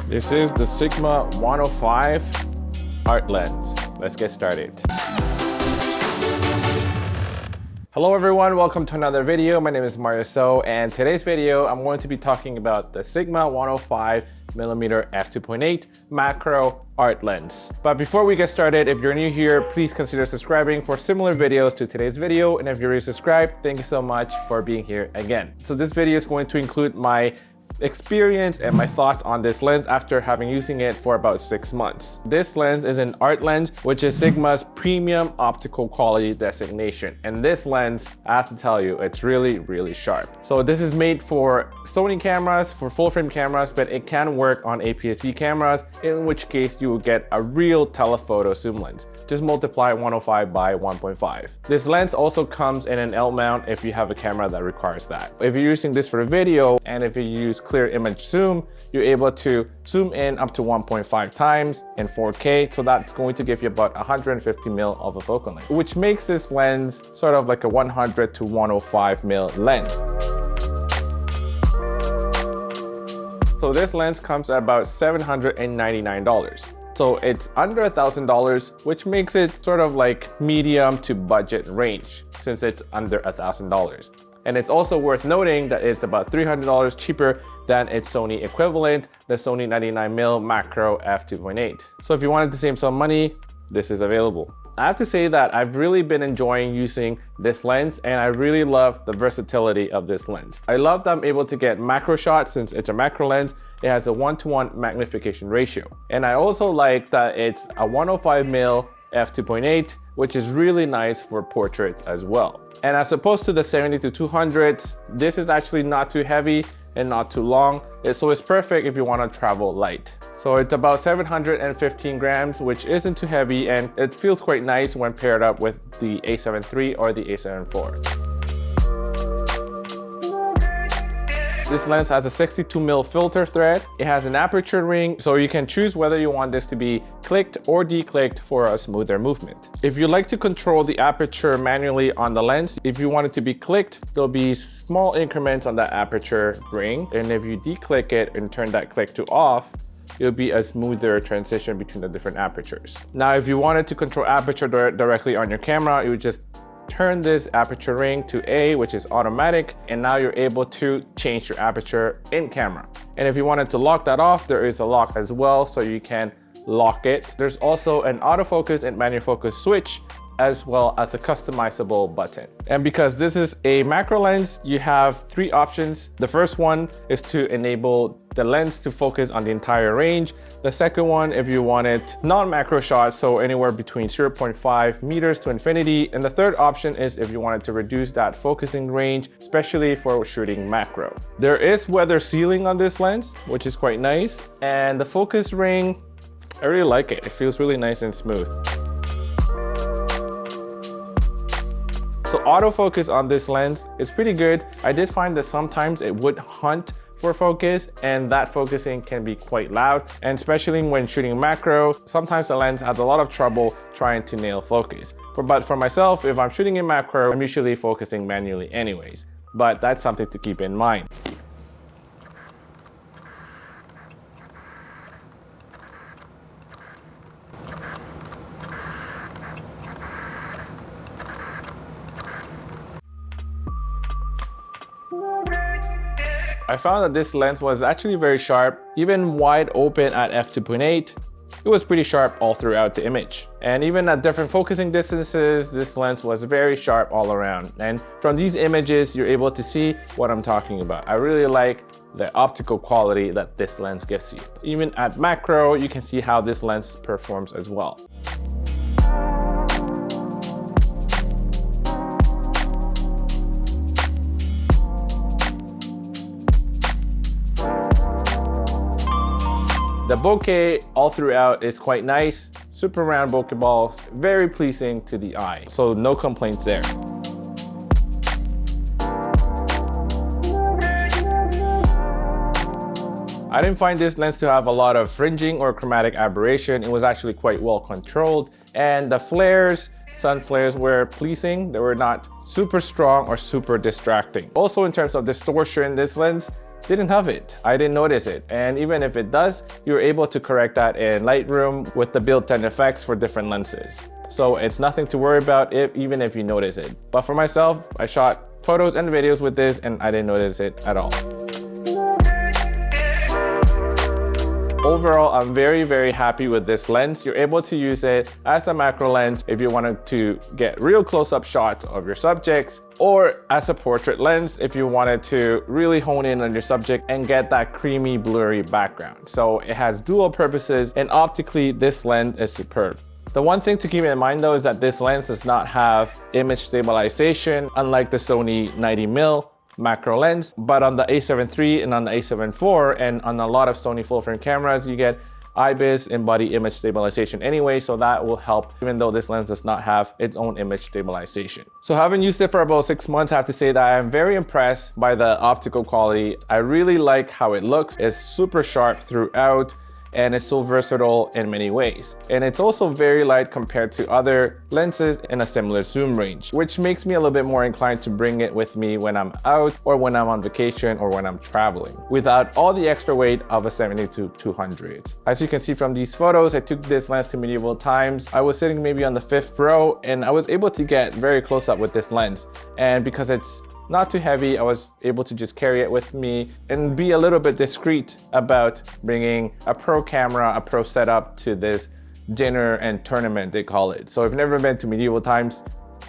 This is the Sigma 105 art lens. Let's get started. Hello everyone, welcome to another video. My name is Mario So, and today's video I'm going to be talking about the Sigma 105mm F2.8 macro art lens. But before we get started, if you're new here, please consider subscribing for similar videos to today's video. And if you're already subscribed, thank you so much for being here again. So this video is going to include my experience and my thoughts on this lens after having using it for about 6 months. This lens is an art lens, which is Sigma's premium optical quality designation. And this lens, I have to tell you, it's really sharp. So this is made for Sony cameras, for full frame cameras, but it can work on APS-C cameras, in which case you will get a real telephoto zoom lens. Just multiply 105 by 1.5. This lens also comes in an L mount if you have a camera that requires that. If you're using this for video, and if you use clear image zoom, you're able to zoom in up to 1.5 times in 4K. So that's going to give you about 150mm of a focal length, which makes this lens sort of like a 100 to 105mm lens. So this lens comes at about $799. So it's under $1,000, which makes it sort of like medium to budget range since it's under $1,000. And it's also worth noting that it's about $300 cheaper than its Sony equivalent, the Sony 99mm macro f2.8. So if you wanted to save some money, this is available. I have to say that I've really been enjoying using this lens, and I really love the versatility of this lens. I love that I'm able to get macro shots since it's a macro lens. It has a 1:1 magnification ratio. And I also like that it's a 105mm f2.8, which is really nice for portraits as well. And as opposed to the 70 to 200s, this is actually not too heavy and not too long. So it's perfect if you want to travel light. So it's about 715 grams, which isn't too heavy, and it feels quite nice when paired up with the A7 III or the A7 IV. This lens has a 62mm filter thread. It has an aperture ring, so you can choose whether you want this to be clicked or declicked for a smoother movement. If you like to control the aperture manually on the lens, if you want it to be clicked, there'll be small increments on that aperture ring. And if you declick it and turn that click to off, it'll be a smoother transition between the different apertures. Now, if you wanted to control aperture directly on your camera, you would just turn this aperture ring to A, which is automatic, and now you're able to change your aperture in camera. And if you wanted to lock that off, there is a lock as well, so you can lock it. There's also an autofocus and manual focus switch, as well as a customizable button. And because this is a macro lens, you have 3 options. The first one is to enable the lens to focus on the entire range. The second one, if you wanted non-macro shots, so anywhere between 0.5 meters to infinity. And the third option is if you wanted to reduce that focusing range, especially for shooting macro. There is weather sealing on this lens, which is quite nice. And the focus ring, I really like it. It feels really nice and smooth. So autofocus on this lens is pretty good. I did find that sometimes it would hunt for focus, and that focusing can be quite loud. And especially when shooting macro, sometimes the lens has a lot of trouble trying to nail focus. But for myself, if I'm shooting in macro, I'm usually focusing manually anyways. But that's something to keep in mind. I found that this lens was actually very sharp, even wide open at f2.8. It was pretty sharp all throughout the image. And even at different focusing distances, this lens was very sharp all around. And from these images, you're able to see what I'm talking about. I really like the optical quality that this lens gives you. Even at macro, you can see how this lens performs as well. The bokeh all throughout is quite nice, super round bokeh balls, very pleasing to the eye, so no complaints there. I didn't find this lens to have a lot of fringing or chromatic aberration. It was actually quite well controlled, and the flares, sun flares, were pleasing. They were not super strong or super distracting. Also, in terms of distortion, this lens didn't have it. I didn't notice it. And even if it does, you're able to correct that in Lightroom with the built-in effects for different lenses. So it's nothing to worry about even if you notice it. But for myself, I shot photos and videos with this and I didn't notice it at all. Overall, I'm very, very happy with this lens. You're able to use it as a macro lens if you wanted to get real close-up shots of your subjects, or as a portrait lens if you wanted to really hone in on your subject and get that creamy, blurry background. So it has dual purposes, and optically, this lens is superb. The one thing to keep in mind though is that this lens does not have image stabilization, unlike the Sony 90mm macro lens, but on the A7 III and on the A7 IV and on a lot of Sony full frame cameras, you get IBIS, in-body image stabilization anyway, so that will help even though this lens does not have its own image stabilization. So having used it for about 6 months, I have to say that I'm very impressed by the optical quality. I really like how it looks. It's super sharp throughout, and it's so versatile in many ways. And it's also very light compared to other lenses in a similar zoom range, which makes me a little bit more inclined to bring it with me when I'm out or when I'm on vacation or when I'm traveling, without all the extra weight of a 70-200. As you can see from these photos, I took this lens to medieval times. I was sitting maybe on the 5th row and I was able to get very close up with this lens. And because it's not too heavy, I was able to just carry it with me and be a little bit discreet about bringing a pro camera, a pro setup to this dinner and tournament, they call it. So if you've never been to medieval times,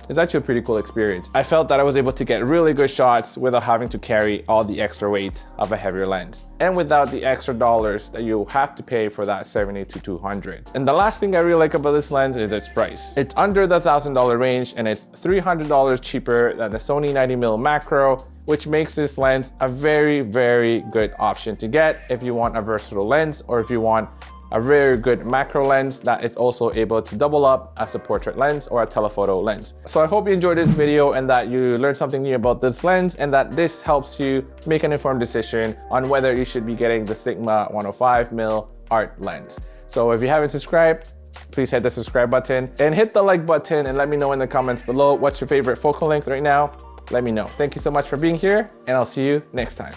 it's actually a pretty cool experience. I felt that I was able to get really good shots without having to carry all the extra weight of a heavier lens, and without the extra dollars that you have to pay for that 70-200. And the last thing I really like about this lens is its price. It's under the $1,000 range and it's $300 cheaper than the Sony 90mm macro, which makes this lens a very, very good option to get if you want a versatile lens, or if you want a very good macro lens that is also able to double up as a portrait lens or a telephoto lens. So I hope you enjoyed this video and that you learned something new about this lens, and that this helps you make an informed decision on whether you should be getting the Sigma 105mm art lens. So if you haven't subscribed, please hit the subscribe button and hit the like button, and let me know in the comments below what's your favorite focal length right now. Let me know. Thank you so much for being here, and I'll see you next time.